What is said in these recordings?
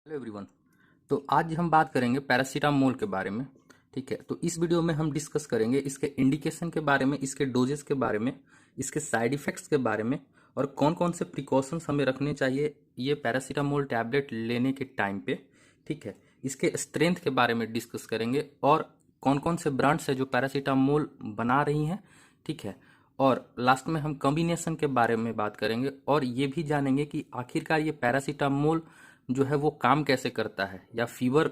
Hello everyone. तो आज हम बात करेंगे पैरासीटामोल के बारे में। ठीक है, तो इस वीडियो में हम डिस्कस करेंगे इसके इंडिकेशन के बारे में, इसके डोजेस के बारे में, इसके साइड इफ़ेक्ट्स के बारे में और कौन कौन से प्रिकॉशंस हमें रखने चाहिए ये पैरासीटामोल टैबलेट लेने के टाइम पे। ठीक है, इसके स्ट्रेंथ के बारे में डिस्कस करेंगे और कौन कौन से ब्रांड्स है जो पैरासीटामोल बना रही हैं। ठीक है, और लास्ट में हम कॉम्बिनेशन के बारे में बात करेंगे और ये भी जानेंगे कि आखिरकार ये पैरासीटामोल जो है वो काम कैसे करता है, या फीवर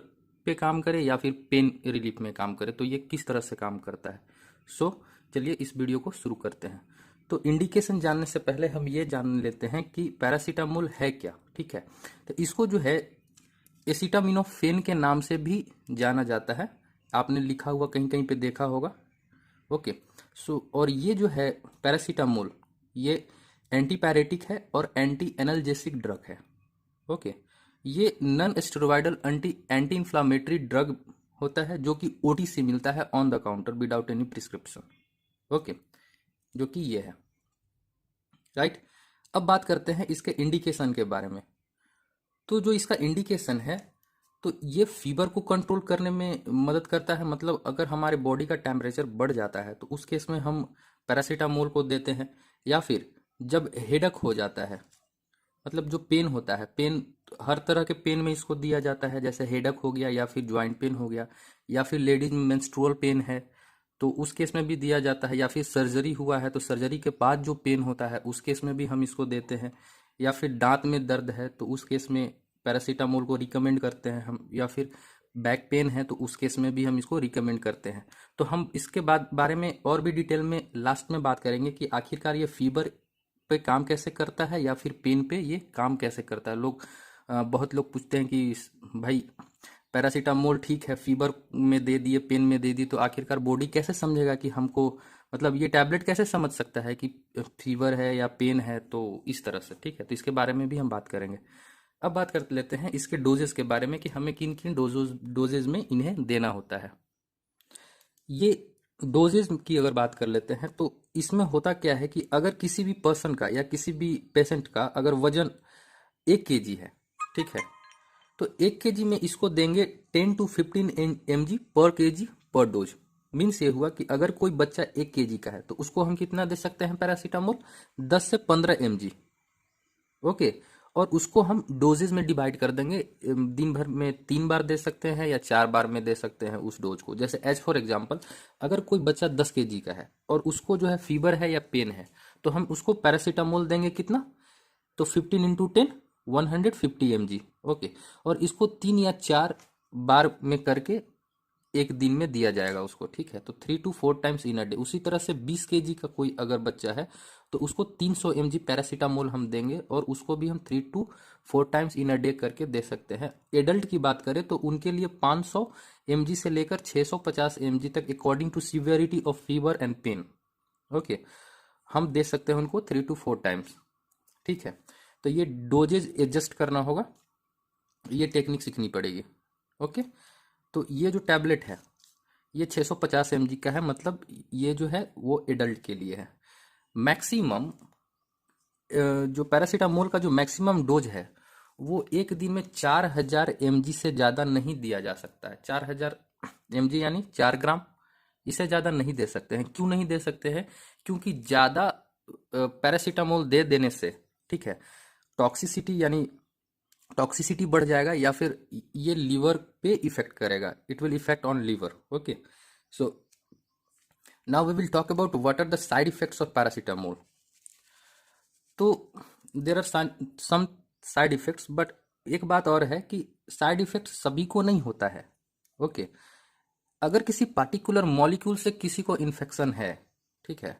पे काम करे या फिर पेन रिलीफ में काम करे, तो ये किस तरह से काम करता है। सो चलिए इस वीडियो को शुरू करते हैं। तो इंडिकेशन जानने से पहले हम ये जान लेते हैं कि पैरासीटामोल है क्या। ठीक है, तो इसको जो है एसिटामिनोफेन के नाम से भी जाना जाता है। आपने लिखा हुआ कहीं कहीं पे देखा होगा। ओके, सो और ये जो है पैरासीटामोल, ये एंटीपायरेटिक है और एंटी एनाल्जेसिक ड्रग है। ओके, ये non steroidal anti inflammatory drug होता है जो कि ओटी से मिलता है on the counter without any prescription. Okay, जो कि ये है। राइट, अब बात करते हैं इसके इंडिकेशन के बारे में। तो जो इसका इंडिकेशन है, तो ये फीवर को कंट्रोल करने में मदद करता है। मतलब अगर हमारे बॉडी का टेम्परेचर बढ़ जाता है तो उस केस में हम पैरासीटामोल को देते हैं, या फिर जब हेडक हो जाता है, मतलब जो पेन होता है, पेन हर तरह के पेन में इसको दिया जाता है, जैसे हेडक हो गया या फिर ज्वाइंट पेन हो गया, या फिर लेडीज में मेंस्ट्रुअल पेन है तो उस केस में भी दिया जाता है, या फिर सर्जरी हुआ है तो सर्जरी के बाद जो पेन होता है उस केस में भी हम इसको देते हैं, या फिर दांत में दर्द है तो उस केस में पैरासीटामोल को रिकमेंड करते हैं हम, या फिर बैक पेन है तो उस केस में भी हम इसको रिकमेंड करते हैं। तो हम इसके बाद बारे में और भी डिटेल में लास्ट में बात करेंगे कि आखिरकार ये फीवर पे काम कैसे करता है या फिर पेन पे ये काम कैसे करता है। बहुत लोग पूछते हैं कि भाई पैरासीटामोल ठीक है, फीवर में दे दिए, पेन में दे दी, तो आखिरकार बॉडी कैसे समझेगा कि हमको, मतलब ये टैबलेट कैसे समझ सकता है कि फीवर है या पेन है। तो इस तरह से ठीक है, तो इसके बारे में भी हम बात करेंगे। अब बात कर लेते हैं इसके डोजेस के बारे में कि हमें किन किन डोजेज में इन्हें देना होता है। ये डोजेज की अगर बात कर लेते हैं तो इसमें होता क्या है कि अगर किसी भी पर्सन का या किसी भी पेशेंट का अगर वजन 1 kg है, ठीक है, तो 1 kg में इसको देंगे 10 to 15 mg पर kg पर डोज। मीन्स ये हुआ कि अगर कोई बच्चा 1 kg का है तो उसको हम कितना दे सकते हैं पैरासीटामोल, 10 से 15 mg। ओके, और उसको हम डोजेज में डिवाइड कर देंगे। दिन भर में 3 बार दे सकते हैं या 4 बार में दे सकते हैं उस डोज को। जैसे एज फॉर एग्जांपल, अगर कोई बच्चा 10 kg का है और उसको जो है फीवर है या पेन है, तो हम उसको पैरासीटामोल देंगे कितना, तो 15 × 10 150 mg। ओके, और इसको 3 या 4 बार में करके एक दिन में दिया जाएगा उसको। ठीक है, तो 3 to 4 times in a day. उसी तरह से 20 kg का कोई अगर बच्चा है तो उसको 300 mg पैरासीटामोल हम देंगे और उसको भी हम 3 to 4 times in a day करके दे सकते हैं। एडल्ट की बात करें तो उनके लिए 500 mg से लेकर 650 mg तक according to severity of fever and pain. Okay, हम दे सकते हैं उनको 3 to 4 टाइम्स। ठीक है, तो ये डोजेज एडजस्ट करना होगा, ये टेक्निक सीखनी पड़ेगी। ओके, तो ये जो टैबलेट है ये 650 mg का है, मतलब ये जो है वो एडल्ट के लिए है। मैक्सिमम जो पैरासीटामोल का जो मैक्सिमम डोज है वो एक दिन में 4000 mg से ज़्यादा नहीं दिया जा सकता है। 4000 mg यानी 4 ग्राम, इससे ज़्यादा नहीं दे सकते हैं। क्यों नहीं दे सकते हैं, क्योंकि ज़्यादा पैरासीटामोल दे देने से, ठीक है, टॉक्सिसिटी यानी टॉक्सिसिटी बढ़ जाएगा, या फिर ये लीवर पे इफेक्ट करेगा, it will effect on liver. Okay, so now we will talk about what are the side effects of paracetamol. तो there are some side effects, but एक बात और है कि साइड इफेक्ट सभी को नहीं होता है। ओके, अगर किसी पार्टिकुलर मॉलिक्यूल से किसी को इन्फेक्शन है, ठीक है,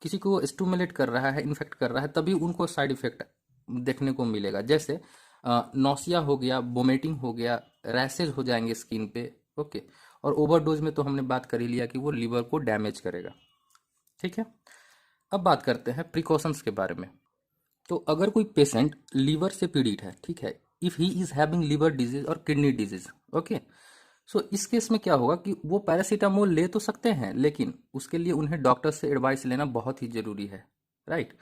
किसी को स्टूमुलेट कर रहा है, इन्फेक्ट कर रहा है, तभी उनको साइड इफेक्ट देखने को मिलेगा। जैसे नौसिया हो गया, वोमिटिंग हो गया, रैशेज हो जाएंगे स्किन पे। ओके, और ओवरडोज में तो हमने बात कर ही लिया कि वो लीवर को डैमेज करेगा। ठीक है, अब बात करते हैं प्रिकॉशंस के बारे में। तो अगर कोई पेशेंट लीवर से पीड़ित है, ठीक है, if he is having liver disease और किडनी डिजीज, ओके, सो इस केस में क्या होगा कि वो पैरासीटामोल ले तो सकते हैं, लेकिन उसके लिए उन्हें डॉक्टर से एडवाइस लेना बहुत ही जरूरी है। राइट,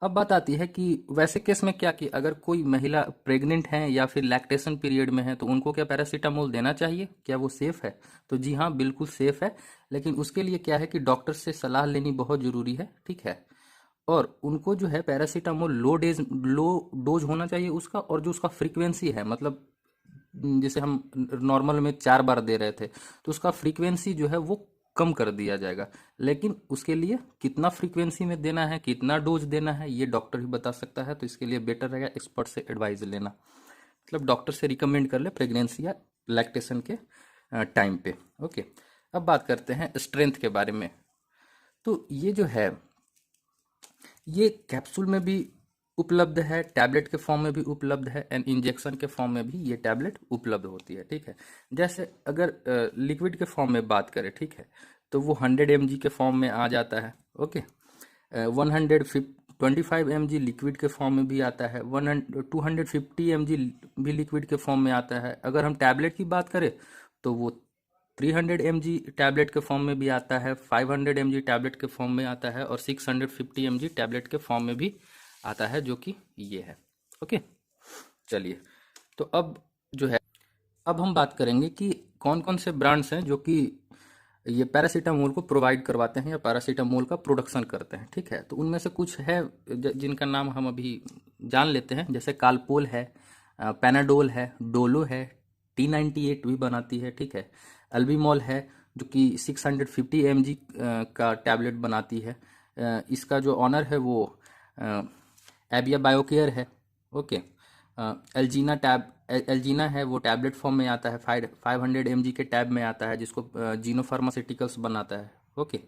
अब बात आती है कि वैसे केस में क्या, कि अगर कोई महिला प्रेग्नेंट है या फिर लैक्टेशन पीरियड में है तो उनको क्या पैरासीटामोल देना चाहिए, क्या वो सेफ है? तो जी हाँ, बिल्कुल सेफ है। लेकिन उसके लिए क्या है कि डॉक्टर से सलाह लेनी बहुत ज़रूरी है, ठीक है। और उनको जो है पैरासीटामोल लो डोज होना चाहिए उसका, और जो उसका फ्रीक्वेंसी है, मतलब जैसे हम नॉर्मल में 4 बार दे रहे थे तो उसका फ्रीक्वेंसी जो है वो कम कर दिया जाएगा। लेकिन उसके लिए कितना फ्रीक्वेंसी में देना है, कितना डोज देना है, ये डॉक्टर ही बता सकता है। तो इसके लिए बेटर रहेगा एक्सपर्ट से एडवाइस लेना, मतलब डॉक्टर से रिकमेंड कर ले प्रेगनेंसी या लैक्टेशन के टाइम पे। ओके, अब बात करते हैं स्ट्रेंथ के बारे में। तो ये जो है, ये कैप्सूल में भी उपलब्ध है, टैबलेट के फॉर्म में भी उपलब्ध है, एंड इंजेक्शन के फॉर्म में भी ये टैबलेट उपलब्ध होती है, ठीक है। जैसे अगर लिक्विड के फॉर्म में बात करें, ठीक है, तो वो 100 mg के फॉर्म में आ जाता है। ओके, 125 mg लिक्विड के फॉर्म में भी आता है, 250 mg भी लिक्विड के फॉर्म में आता है। अगर हम टैबलेट की बात करें तो वो 300 mg टैबलेट के फॉर्म में भी आता है, 500 mg टैबलेट के फॉर्म में आता है, और 650 mg टैबलेट के फॉर्म में भी आता है, जो कि ये है। ओके, चलिए, तो अब जो है, अब हम बात करेंगे कि कौन कौन से ब्रांड्स हैं जो कि ये पैरासीटामोल को प्रोवाइड करवाते हैं या पैरासीटामोल का प्रोडक्शन करते हैं, ठीक है। तो उनमें से कुछ है जिनका नाम हम अभी जान लेते हैं। जैसे कालपोल है, पैनाडोल है, डोलो है, T98 भी बनाती है, ठीक है। अल्बीमॉल है जो कि 650 mg का टैबलेट बनाती है। इसका जो ऑनर है वो एबिया बायोकेयर है। ओके, एल्जीना है, वो टैबलेट फॉर्म में आता है, 500 mg के टैब में आता है, जिसको जीनो फार्मास्यूटिकल्स बनाता है। ओके,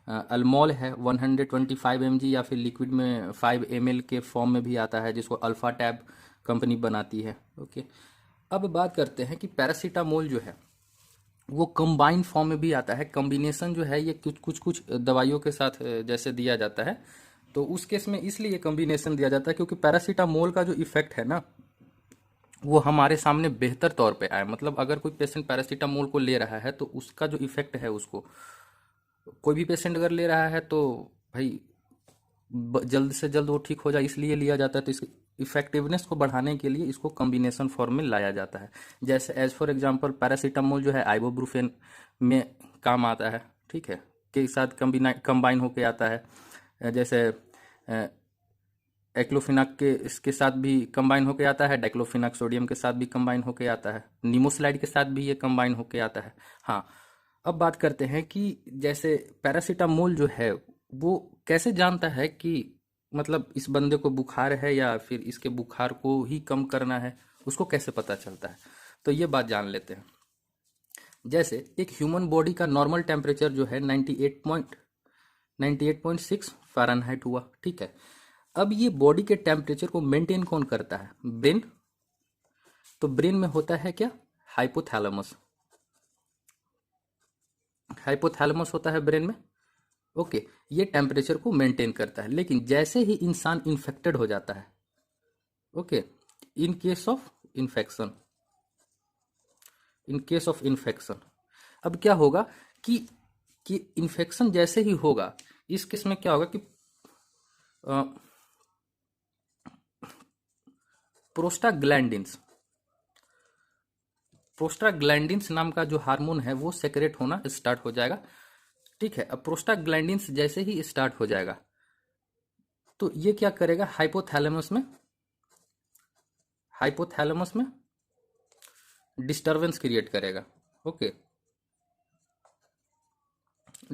अल्मोल है 125 mg या फिर लिक्विड में 5 ml के फॉर्म में भी आता है, जिसको अल्फा टैब कंपनी बनाती है। ओके, अब बात करते हैं कि पैरासीटामोल जो है वो कंबाइन फॉर्म में भी आता है। कॉम्बिनेशन जो है ये कुछ दवाइयों के साथ जैसे दिया जाता है, तो उस केस में इसलिए कॉम्बिनेशन दिया जाता है क्योंकि पैरासीटामोल का जो इफेक्ट है ना, वो हमारे सामने बेहतर तौर पे आए। मतलब अगर कोई पेशेंट पैरासीटामोल को ले रहा है तो उसका जो इफेक्ट है, उसको कोई भी पेशेंट अगर ले रहा है तो भाई जल्द से जल्द वो ठीक हो जाए, इसलिए लिया जाता है। तो इसकी इफेक्टिवनेस को बढ़ाने के लिए इसको कॉम्बिनेशन फॉर्म में लाया जाता है। जैसे एज फॉर एग्जांपल पैरासीटामोल जो है आइबोब्रूफेन में काम आता है, ठीक है, के साथ कंबाइन होके आता है। जैसे एक्लोफिनाक के इसके साथ भी कंबाइन होके आता है, डाइक्लोफिनाक सोडियम के साथ भी कंबाइन होके आता है, निमोस्लाइड के साथ भी ये कंबाइन होके आता है। हाँ, अब बात करते हैं कि जैसे पैरासीटामोल जो है वो कैसे जानता है कि मतलब इस बंदे को बुखार है या फिर इसके बुखार को ही कम करना है, उसको कैसे पता चलता है? तो ये बात जान लेते हैं। जैसे एक ह्यूमन बॉडी का नॉर्मल टेम्परेचर जो है 98.6 फ़ारेनहाइट हुआ, ठीक है। अब ये बॉडी के टेम्परेचर को मेंटेन कौन करता है? ब्रेन। तो ब्रेन में होता है क्या? हाइपोथैलेमस। हाइपोथैलेमस होता है ब्रेन में। ओके, ये टेम्परेचर को मेंटेन करता है। लेकिन जैसे ही इंसान इन्फेक्टेड हो जाता है, okay, in case of infection, in case of infection, अब क्या होगा कि इन्फेक्शन जैसे ही होगा, इस केस में क्या होगा कि प्रोस्टाग्लैंडिन्स प्रोस्टाग्लैंडिन्स नाम का जो हार्मोन है वो सेक्रेट होना स्टार्ट हो जाएगा, ठीक है। अब प्रोस्टाग्लैंडिन्स जैसे ही स्टार्ट हो जाएगा तो ये क्या करेगा, हाइपोथैलेमस में डिस्टरबेंस क्रिएट करेगा। ओके,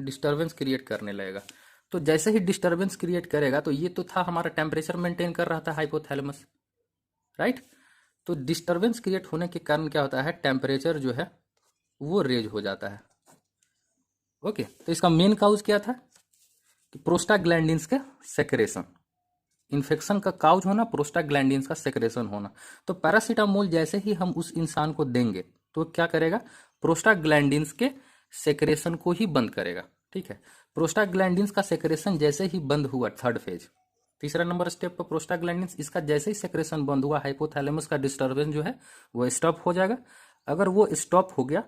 डिस्टरबेंस क्रिएट करने लगेगा। तो जैसे ही डिस्टरबेंस क्रिएट करेगा, तो ये तो था हमारा टेम्परेचर मेंटेन कर रहा था हाइपोथैलेमस, राइट। तो डिस्टरबेंस क्रिएट होने के कारण क्या होता है, टेम्परेचर जो है वो रेज हो जाता है। ओके, तो इसका मेन काउज क्या था कि प्रोस्टाग्लैंडिन्स का सेक्रेशन, इन्फेक्शन का काउज होना, प्रोस्टाग्लैंडिन्स का सेक्रेशन होना। तो पैरासीटामोल जैसे ही हम उस इंसान को देंगे तो क्या करेगा, प्रोस्टाग्लैंडिन्स के सेक्रेशन को ही बंद करेगा, ठीक है। प्रोस्टाग्लैंडिन्स का सेक्रेशन जैसे ही बंद हुआ, थर्ड फेज, तीसरा नंबर स्टेप पर प्रोस्टाग्लैंडिन्स, इसका जैसे ही सेक्रेशन बंद हुआ, हाइपोथैलेमस का डिस्टर्बेंस जो है वो स्टॉप हो जाएगा। अगर वो स्टॉप हो गया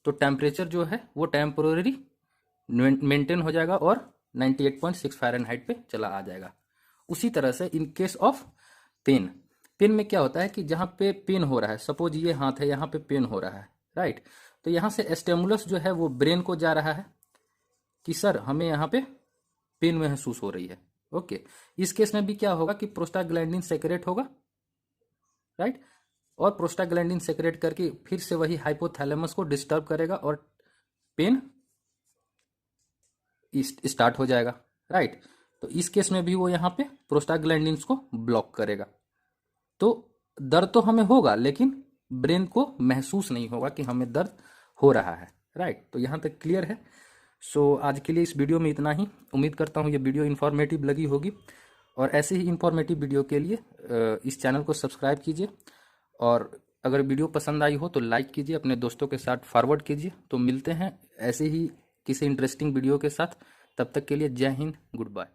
तो टेम्परेचर जो है वो टेम्पोररी मेंटेन हो जाएगा और 98.6 फ़ारेनहाइट पे चला आ जाएगा। उसी तरह से in case of pain, pain में क्या होता है कि जहाँ पे पेन हो रहा है, सपोज ये हाथ है, यहाँ पे पेन हो रहा है, राइट, तो यहाँ से स्टिमुलस जो है वो ब्रेन को जा रहा है कि सर हमें यहाँ पे पेन महसूस हो रही है। ओके, इस केस में भी क्या होगा कि प्रोस्टाग्लैंडिन सेक्रेट होगा, राइट, और प्रोस्टाग्लैंडिन सेक्रेट करके फिर से वही हाइपोथैलेमस को डिस्टर्ब करेगा और पेन स्टार्ट हो जाएगा, राइट। तो इस केस में भी वो यहाँ पे प्रोस्टाग्लैंडिन्स को ब्लॉक करेगा। तो दर्द तो हमें होगा लेकिन ब्रेन को महसूस नहीं होगा कि हमें दर्द हो रहा है, राइट। तो यहाँ तक क्लियर है। सो आज के लिए इस वीडियो में इतना ही। उम्मीद करता हूँ ये वीडियो इन्फॉर्मेटिव लगी होगी, और ऐसे ही इन्फॉर्मेटिव वीडियो के लिए इस चैनल को सब्सक्राइब कीजिए, और अगर वीडियो पसंद आई हो तो लाइक कीजिए, अपने दोस्तों के साथ फॉरवर्ड कीजिए। तो मिलते हैं ऐसे ही किसी इंटरेस्टिंग वीडियो के साथ, तब तक के लिए जय हिंद, गुड बाय।